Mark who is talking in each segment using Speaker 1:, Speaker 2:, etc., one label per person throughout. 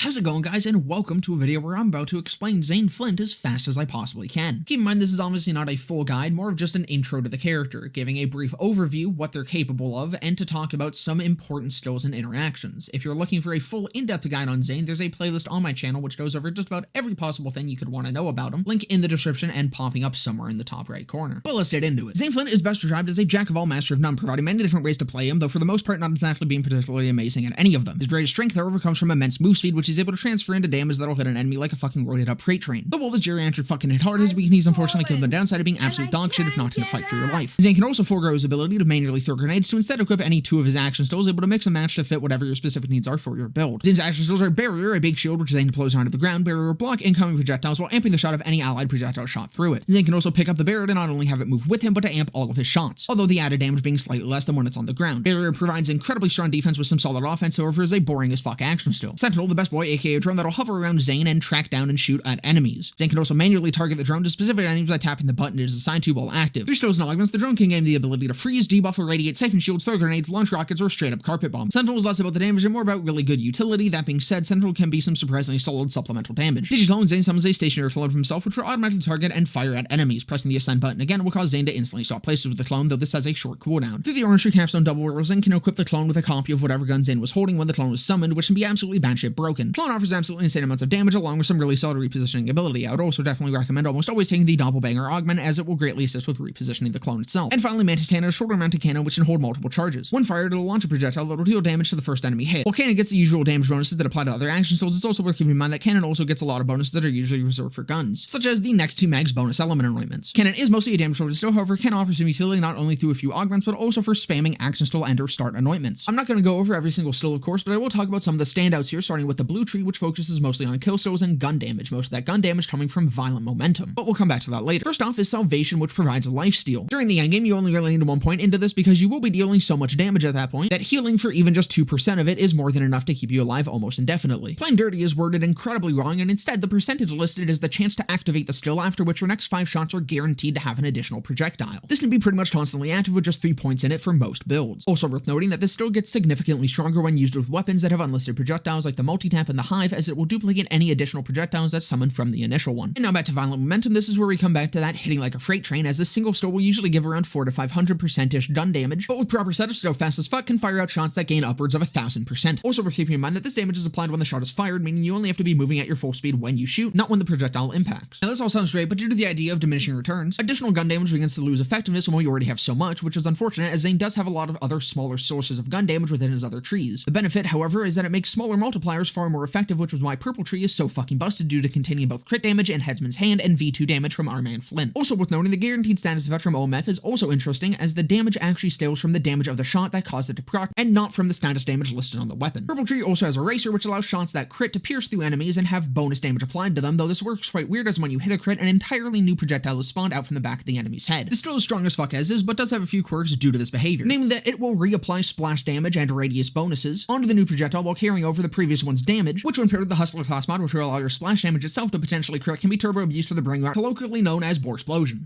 Speaker 1: How's it going, guys, and welcome to a video where I'm about to explain Zane Flynt as fast as I possibly can. Keep in mind this is obviously not a full guide, more of just an intro to the character, giving a brief overview, what they're capable of, and to talk about some important skills and interactions. If you're looking for a full in-depth guide on Zane, there's a playlist on my channel which goes over just about every possible thing you could want to know about him, link in the description and popping up somewhere in the top right corner. But let's get into it. Zane Flynt is best described as a jack-of-all, master-of-none, providing many different ways to play him, though for the most part not exactly being particularly amazing at any of them. His greatest strength, however, comes from immense move speed, which he's able to transfer into damage that'll hit an enemy like a fucking roided up freight train. But while this geriatric fucking hit hard, his weakness unfortunately killed the downside of being absolute dog shit if not in a fight for your life. Zane can also forego his ability to manually throw grenades to instead equip any two of his action skills, able to mix and match to fit whatever your specific needs are for your build. Zane's action skills are Barrier, a big shield which Zane deploys onto the ground, Barrier block incoming projectiles while amping the shot of any allied projectile shot through it. Zane can also pick up the Barrier to not only have it move with him, but to amp all of his shots, although the added damage being slightly less than when it's on the ground. Barrier provides incredibly strong defense with some solid offense, however is a boring as fuck action still. Sentinel, the best boy, aka a drone that'll hover around Zane and track down and shoot at enemies. Zane can also manually target the drone to specific enemies by tapping the button it is assigned to while active. Through skills and augments, the drone can gain the ability to freeze, debuff, irradiate, siphon shields, throw grenades, launch rockets, or straight up carpet bombs. Sentinel is less about the damage and more about really good utility. That being said, Sentinel can be some surprisingly solid supplemental damage. Digiclone, Zane summons a stationary clone of himself which will automatically target and fire at enemies. Pressing the ascend button again will cause Zane to instantly swap places with the clone, though this has a short cooldown. Through the Orange Tree Capstone double barrel, Zane can equip the clone with a copy of whatever gun Zane was holding when the clone was summoned, which can be absolutely batshit broken. Clone offers absolutely insane amounts of damage along with some really solid repositioning ability. I would also definitely recommend almost always taking the Doppelbanger augment, as it will greatly assist with repositioning the clone itself. And finally, Mantis Cannon, a shoulder mounted cannon which can hold multiple charges. When fired, it'll launch a projectile that will deal damage to the first enemy hit. While Cannon gets the usual damage bonuses that apply to other action skills, it's also worth keeping in mind that Cannon also gets a lot of bonuses that are usually reserved for guns, such as the next 2 mags bonus element anointments. Cannon is mostly a damage sword still, however, can offer some utility not only through a few augments, but also for spamming action skill and or start anointments. I'm not going to go over every single skill, of course, but I will talk about some of the standouts here, starting with the blue tree, which focuses mostly on kill skills and gun damage, most of that gun damage coming from violent momentum. But we'll come back to that later. First off is Salvation, which provides lifesteal. During the endgame, you only really need 1 point into this because you will be dealing so much damage at that point that healing for even just 2% of it is more than enough to keep you alive almost indefinitely. Plain Dirty is worded incredibly wrong, and instead the percentage listed is the chance to activate the skill, after which your next 5 shots are guaranteed to have an additional projectile. This can be pretty much constantly active with just 3 points in it for most builds. Also worth noting that this skill gets significantly stronger when used with weapons that have unlisted projectiles like the multi-tap and the hive, as it will duplicate any additional projectiles that's summoned from the initial one. And now back to violent momentum. This is where we come back to that hitting like a freight train, as this single skill will usually give around 400 to 500%-ish gun damage, but with proper setups, go fast as fuck can fire out shots that gain upwards of 1000%. Also worth keeping in mind that this damage is applied when the shot is fired, meaning you only have to be moving at your full speed when you shoot, not when the projectile impacts. Now this all sounds great, but due to the idea of diminishing returns, additional gun damage begins to lose effectiveness when we already have so much, which is unfortunate as Zane does have a lot of other smaller sources of gun damage within his other trees. The benefit, however, is that it makes smaller multipliers far more effective, which is why Purple Tree is so fucking busted due to containing both crit damage and Headsman's Hand and V2 damage from our man Flynt. Also worth noting, the guaranteed status effect from OMF is also interesting, as the damage actually scales from the damage of the shot that caused it to proc, and not from the status damage listed on the weapon. Purple Tree also has Eraser, which allows shots that crit to pierce through enemies and have bonus damage applied to them, though this works quite weird as when you hit a crit, an entirely new projectile is spawned out from the back of the enemy's head. This still is strong as fuck as is, but does have a few quirks due to this behavior, namely that it will reapply splash damage and radius bonuses onto the new projectile while carrying over the previous one's damage, which when paired with the Hustler class mod, which will allow your splash damage itself to potentially crit, can be turbo abused for the bring route, colloquially known as Borsplosion.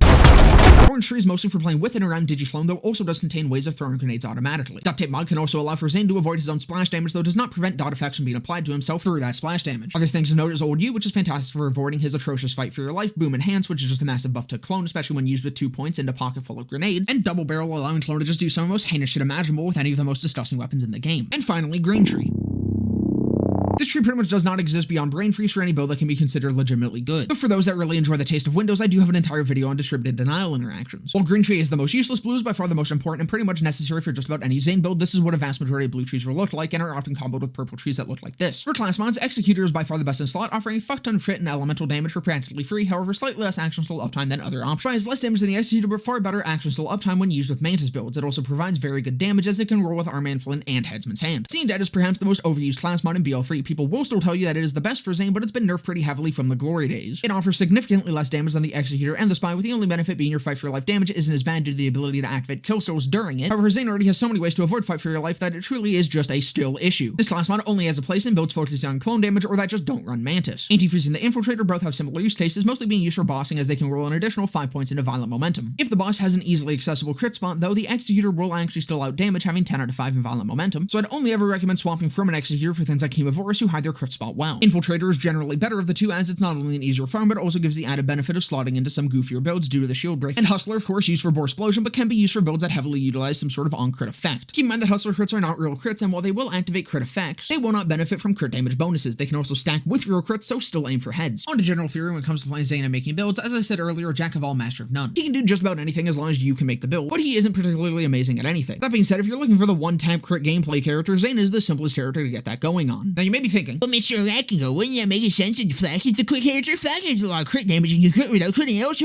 Speaker 1: Orange Tree is mostly for playing with and around Digiclone, though also does contain ways of throwing grenades automatically. Duct Tape Mod can also allow for Zane to avoid his own splash damage, though does not prevent dot effects from being applied to himself through that splash damage. Other things to note is Old U, which is fantastic for avoiding his atrocious fight for your life, Boom Enhance, which is just a massive buff to Clone, especially when used with 2 points into pocket full of grenades, and Double Barrel, allowing Clone to just do some of the most heinous shit imaginable with any of the most disgusting weapons in the game. And finally, Green Tree. This tree pretty much does not exist beyond Brain Freeze for any build that can be considered legitimately good. But for those that really enjoy the taste of Windows, I do have an entire video on distributed denial interactions. While Green Tree is the most useless, blue is by far the most important and pretty much necessary for just about any Zane build. This is what a vast majority of blue trees will look like, and are often comboed with purple trees that look like this. For class mods, Executor is by far the best in slot, offering a fuck ton of crit and elemental damage for practically free, however slightly less action skill uptime than other options. Provides less damage than the Executor, but far better action skill uptime when used with Mantis builds. It also provides very good damage as it can roll with Arman Flynt and Headsman's Hand. Seeing Dead is perhaps the most overused class mod in BL3. People will still tell you that it is the best for Zane, but it's been nerfed pretty heavily from the glory days. It offers significantly less damage than the Executor and the Spy, with the only benefit being your fight for your life damage isn't as bad due to the ability to activate kill skills during it. However, Zane already has so many ways to avoid fight for your life that it truly is just a skill issue. This class mod only has a place in builds focusing on clone damage or that just don't run Mantis. Antifreeze and the Infiltrator both have similar use cases, mostly being used for bossing, as they can roll an additional 5 points into violent momentum. If the boss has an easily accessible crit spot, though, the Executor will actually still out damage, having 10 out of 5 in violent momentum, so I'd only ever recommend swapping from an Executor for things like Chemovorus, who hide their crit spot well. Infiltrator is generally better of the two, as it's not only an easier farm, but also gives the added benefit of slotting into some goofier builds due to the shield break. And Hustler, of course, used for Borsplosion, but can be used for builds that heavily utilize some sort of on-crit effect. Keep in mind that Hustler crits are not real crits, and while they will activate crit effects, they will not benefit from crit damage bonuses. They can also stack with real crits, so still aim for heads. On to general theory when it comes to playing Zane and making builds. As I said earlier, jack of all, master of none. He can do just about anything as long as you can make the build, but he isn't particularly amazing at anything. That being said, if you're looking for the one-tap crit gameplay character, Zane is the simplest character to get that going on. Now you may be thinking, but Mr. Arachnica, wouldn't that make sense that Flash is the quick character? Flash has a lot of crit damage and you crit without critting else.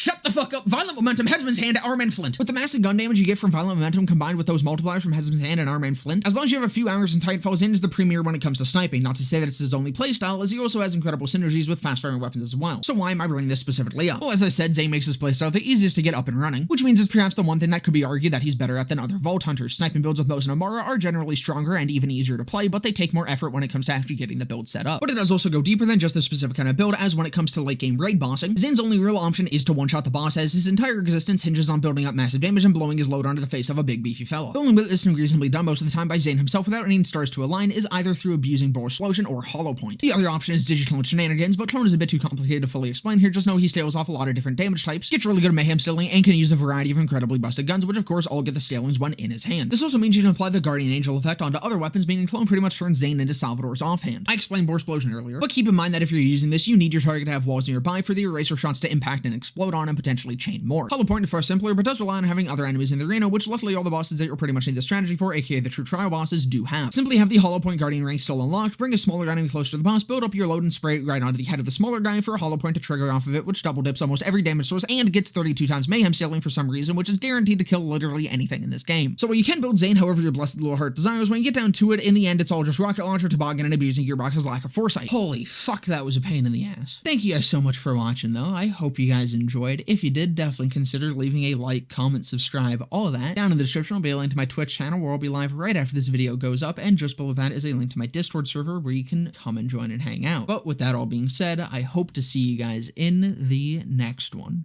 Speaker 1: Shut the fuck up! Violent Momentum, Headsman's Hand, Armand Flynt. With the massive gun damage you get from Violent Momentum combined with those multipliers from Headsman's Hand and Armand Flynt, as long as you have a few hours in Titanfall, Zane is the premier when it comes to sniping. Not to say that it's his only playstyle, as he also has incredible synergies with fast-firing weapons as well. So why am I bringing this specifically up? Well, as I said, Zane makes his playstyle the easiest to get up and running, which means it's perhaps the one thing that could be argued that he's better at than other Vault Hunters. Sniping builds with Mosin and Amara are generally stronger and even easier to play, but they take more effort when it comes to actually getting the build set up. But it does also go deeper than just the specific kind of build, as when it comes to late game raid bossing, Zane's only real option is to one-shot the boss, as his entire existence hinges on building up massive damage and blowing his load onto the face of a big beefy fella. Building with this and reasonably done most of the time by Zane himself without any stars to align is either through abusing Borsplosion or Hollow Point. The other option is digital shenanigans, but Clone is a bit too complicated to fully explain here. Just know he scales off a lot of different damage types, gets really good at mayhem scaling, and can use a variety of incredibly busted guns, which of course all get the scalings when in his hand. This also means you can apply the Guardian Angel effect onto other weapons, meaning Clone pretty much turns Zane into Salvador's offhand. I explained Borsplosion earlier, but keep in mind that if you're using this, you need your target to have walls nearby for the eraser shots to impact and explode on and potentially chain more. Hollow Point is far simpler, but does rely on having other enemies in the arena, which luckily all the bosses that you're pretty much need the strategy for, aka the true trial bosses, do have. Simply have the Hollow Point Guardian rank still unlocked, bring a smaller enemy close to the boss, build up your load and spray it right onto the head of the smaller guy for a Hollow Point to trigger off of it, which double dips almost every damage source and gets 32 times mayhem scaling for some reason, which is guaranteed to kill literally anything in this game. So while you can build Zane however your blessed little heart desires, when you get down to it, in the end it's all just rocket launcher, toboggan, and abusing Gearbox's lack of foresight. Holy fuck, that was a pain in the ass. Thank you guys so much for watching though. I hope you guys enjoyed. If you did, definitely consider leaving a like, comment, subscribe, all of that. Down in the description will be a link to my Twitch channel where I'll be live right after this video goes up, and just below that is a link to my Discord server where you can come and join and hang out. But with that all being said, I hope to see you guys in the next one.